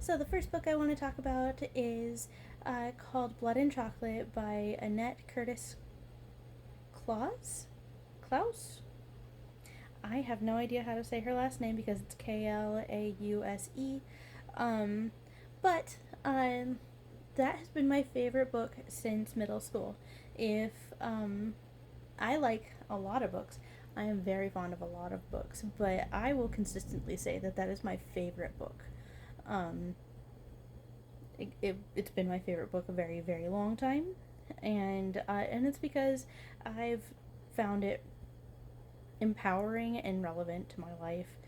So the first book I want to talk about is called Blood and Chocolate by Annette Curtis Klause. Klause? I have no idea how to say her last name because it's Klause. Um, but that has been my favorite book since middle school. If I like a lot of books, I am very fond of a lot of books, but I will consistently say that that is my favorite book. Um, it's been my favorite book a very, very long time, and it's because I've found it empowering and relevant to my life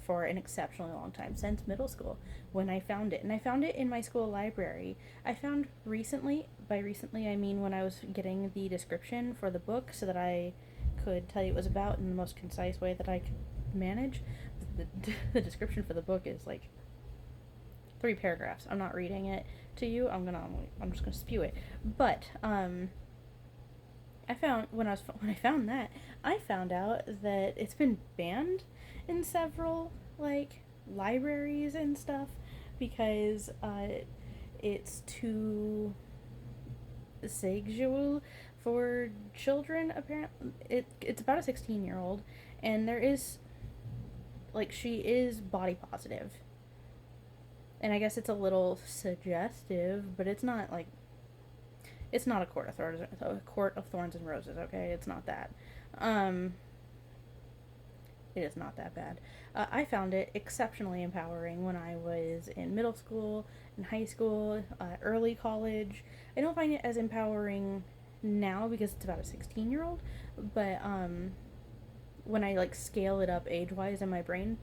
for an exceptionally long time, since middle school when I found it. And I found it in my school library. I found recently, by recently I mean when I was getting the description for the book so that I could tell you what it was about in the most concise way that I could manage. The description for the book is like 3 paragraphs. I'm not reading it to you. I'm just gonna spew it. But I found when I found that, I found out that it's been banned in several like libraries and stuff because it's too sexual for children. Apparently, it's about a 16-year-old, and there is like she is body positive, and I guess it's a little suggestive, but it's not a court of thorns and roses. Okay, it's not that. Um, it is not that bad. I found it exceptionally empowering when I was in middle school, in high school, early college. I don't find it as empowering now because it's about a 16-year-old, but when I like scale it up age wise in my brain,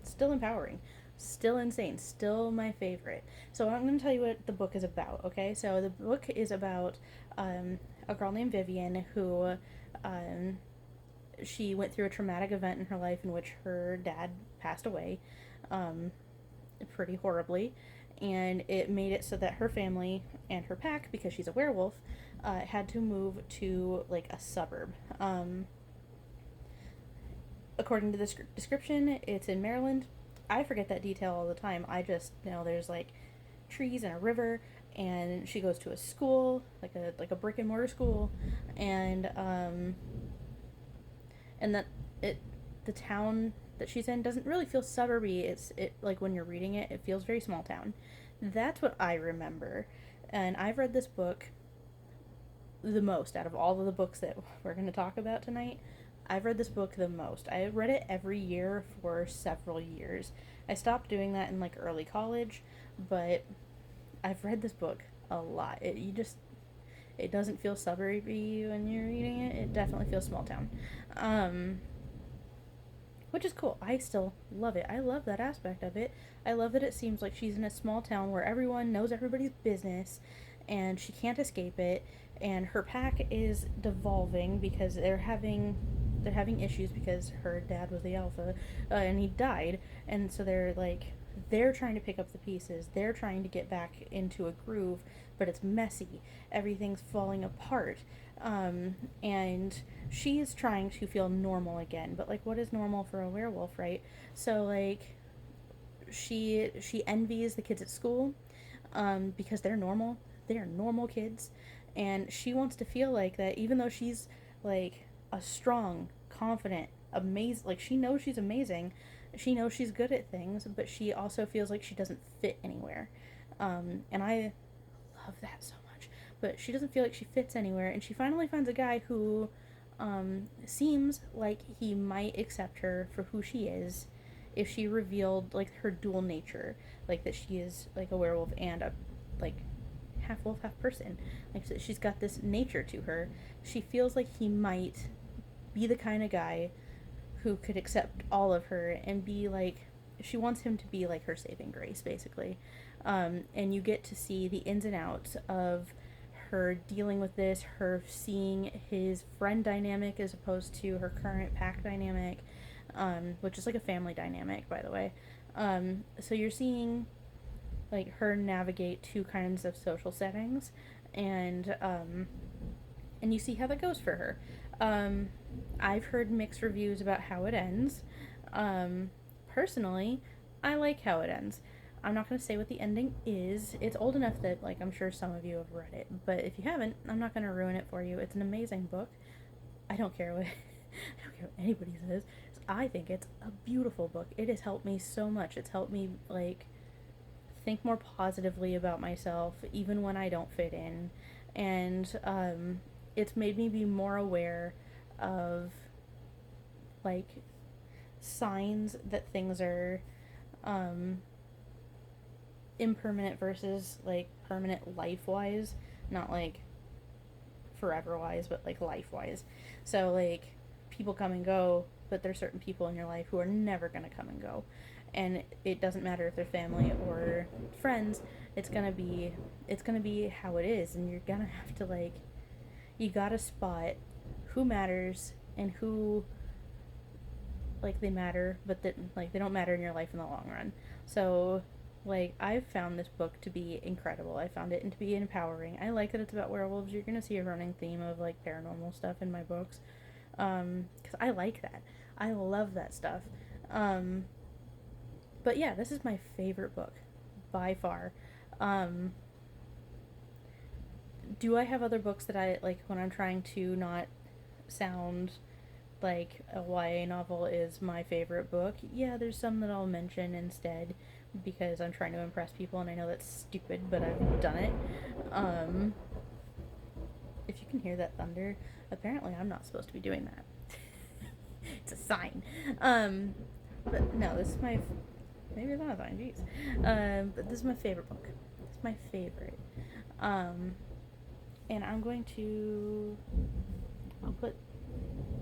still empowering, still insane, still my favorite. So I'm going to tell you what the book is about, okay? So the book is about a girl named Vivian who um, she went through a traumatic event in her life in which her dad passed away um, pretty horribly. And it made it so that her family and her pack, because she's a werewolf, had to move to like a suburb. According to the description, it's in Maryland. I forget that detail all the time. I just know there's like trees and a river, and she goes to a school, like a brick and mortar school, and and that it the town that she's in doesn't really feel suburby. It like when you're reading it, it feels very small town. That's what I remember, and I've read this book the most out of all of the books that we're going to talk about tonight. I've read this book the most. I read it every year for several years. I stopped doing that in like early college, but I've read this book a lot. It doesn't feel suburby when you're reading it. It definitely feels small town. Um which is cool. I still love it. I love that aspect of it. I love that it seems like she's in a small town where everyone knows everybody's business and she can't escape it, and her pack is devolving because they're having issues because her dad was the alpha, and he died, and so they're trying to pick up the pieces. They're trying to get back into a groove, but it's messy. Everything's falling apart. And she is trying to feel normal again. But like, what is normal for a werewolf, right? So like, she envies the kids at school, because they're normal. They're normal kids, and she wants to feel like that. Even though she's like a strong, confident, amazing, like she knows she's amazing, she knows she's good at things, but she also feels like she doesn't fit anywhere. And I love that so much. But she doesn't feel like she fits anywhere, and she finally finds a guy who seems like he might accept her for who she is if she revealed like her dual nature, like that she is like a werewolf and a like half wolf, half person. Like she's got this nature to her. She feels like he might be the kind of guy who could accept all of her and be like, she wants him to be like her saving grace, basically. And you get to see the ins and outs of her dealing with this, her seeing his friend dynamic as opposed to her current pack dynamic, which is like a family dynamic, by the way. So you're seeing like her navigate two kinds of social settings, and you see how that goes for her. Um, I've heard mixed reviews about how it ends. Um, Personally, I like how it ends. I'm not going to say what the ending is. It's old enough that, like, I'm sure some of you have read it, but if you haven't, I'm not going to ruin it for you. It's an amazing book. I don't care what I don't care what anybody says. I think it's a beautiful book. It has helped me so much. It's helped me, like, think more positively about myself even when I don't fit in. And it's made me be more aware of, like, signs that things are um, impermanent versus, like, permanent life wise. Not like forever wise, but like life wise. So, like, people come and go, but there's certain people in your life who are never going to come and go. And it doesn't matter if they're family or friends. It's going to be how it is, and you're going to have to, like, you got to spot who matters and who, like, they matter, but that, like, they don't matter in your life in the long run. So, like, I've found this book to be incredible. I found it to be empowering. I like that it's about werewolves. You're gonna see a running theme of, like, paranormal stuff in my books, because I like that. I love that stuff. Um, but yeah, this is my favorite book by far. Um, do I have other books that I like when I'm trying to not sound like a YA novel is my favorite book? Yeah, there's some that I'll mention instead because I'm trying to impress people, and I know that's stupid, but I've done it. Um, if you can hear that thunder, apparently I'm not supposed to be doing that. It's a sign. Um, but no, this is my. Maybe it's not a sign, jeez. But this is my favorite book. It's my favorite. Um, and I'm going to. I'll put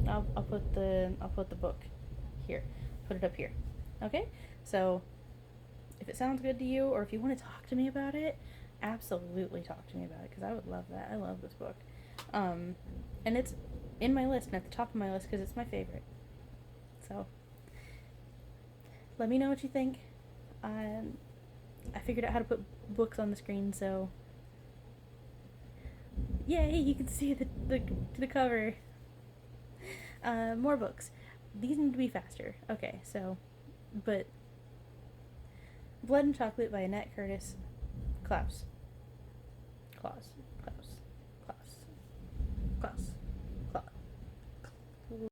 I'll put the book here. Put it up here. Okay? So if it sounds good to you, or if you want to talk to me about it, absolutely talk to me about it, because I would love that. I love this book. Um, and it's in my list and at the top of my list because it's my favorite. So let me know what you think. I figured out how to put books on the screen, so yay, you can see the cover. More books. These need to be faster. Okay, so, but Blood and Chocolate by Annette Curtis. Klause. Klause. Klause. Klause. Klause.